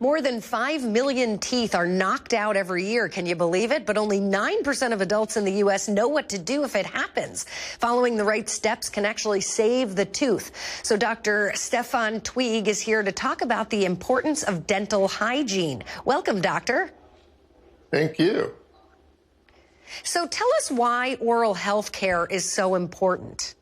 More than 5 million teeth are knocked out every year. Can you believe it? But only 9% of adults in the U.S. know what to do if it happens. Following the right steps can actually save the tooth. So Dr. Stefan Zweig is here to talk about the importance of dental hygiene. Welcome, doctor. Thank you. So tell us why oral health care is so important.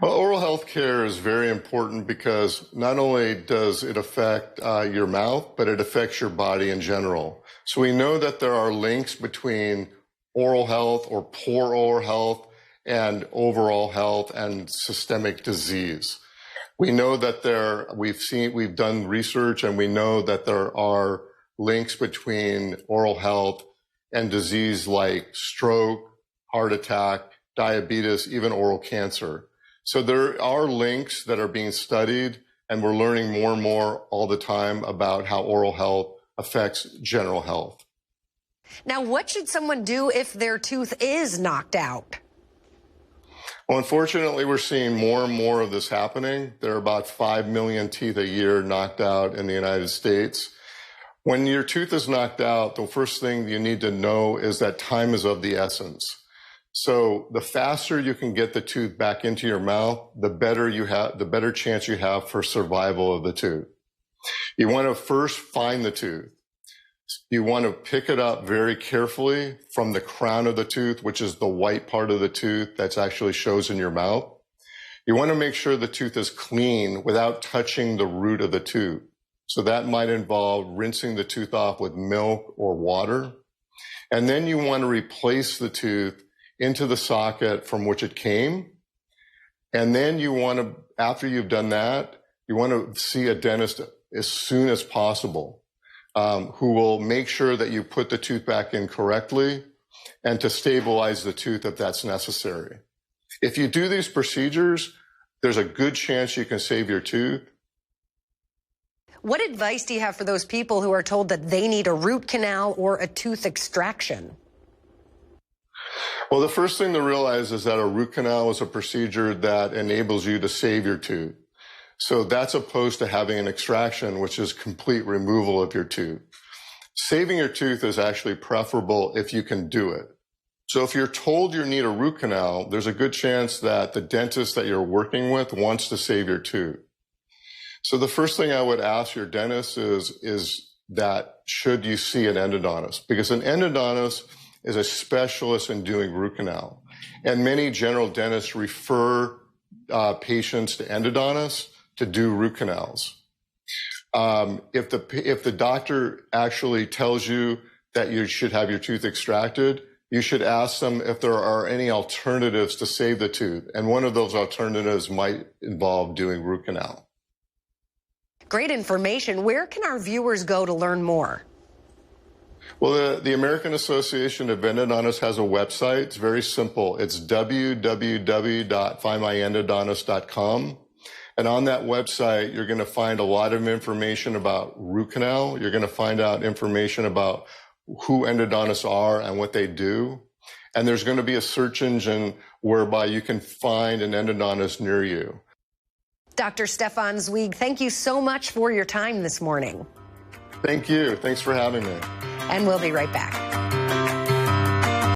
Well, oral health care is very important because not only does it affect your mouth, but it affects your body in general. So we know that there are links between oral health or poor oral health and overall health and systemic disease. We know that we've done research and we know that there are links between oral health and disease like stroke, heart attack, diabetes, even oral cancer. So there are links that are being studied, and we're learning more and more all the time about how oral health affects general health. Now, what should someone do if their tooth is knocked out? Well, unfortunately, we're seeing more and more of this happening. There are about 5 million teeth a year knocked out in the United States. When your tooth is knocked out, the first thing you need to know is that time is of the essence. So the faster you can get the tooth back into your mouth, the better chance you have for survival of the tooth. You want to first find the tooth. You want to pick it up very carefully from the crown of the tooth, which is the white part of the tooth that actually shows in your mouth. You want to make sure the tooth is clean without touching the root of the tooth. So that might involve rinsing the tooth off with milk or water. And then you want to replace the tooth into the socket from which it came. And then you want to, after you've done that, you want to see a dentist as soon as possible, who will make sure that you put the tooth back in correctly and to stabilize the tooth if that's necessary. If you do these procedures, there's a good chance you can save your tooth. What advice do you have for those people who are told that they need a root canal or a tooth extraction? Well, the first thing to realize is that a root canal is a procedure that enables you to save your tooth. So that's opposed to having an extraction, which is complete removal of your tooth. Saving your tooth is actually preferable if you can do it. So if you're told you need a root canal, there's a good chance that the dentist that you're working with wants to save your tooth. So the first thing I would ask your dentist is that should you see an endodontist? Because an endodontist is a specialist in doing root canal. And many general dentists refer patients to endodontists to do root canals. If the doctor actually tells you that you should have your tooth extracted, you should ask them if there are any alternatives to save the tooth. And one of those alternatives might involve doing root canal. Great information. Where can our viewers go to learn more? Well, the American Association of Endodontists has a website. It's very simple. It's www.findmyendodontist.com. And on that website, you're going to find a lot of information about root canal. You're going to find out information about who endodontists are and what they do. And there's going to be a search engine whereby you can find an endodontist near you. Dr. Stefan Zweig, thank you so much for your time this morning. Thank you. Thanks for having me. And we'll be right back.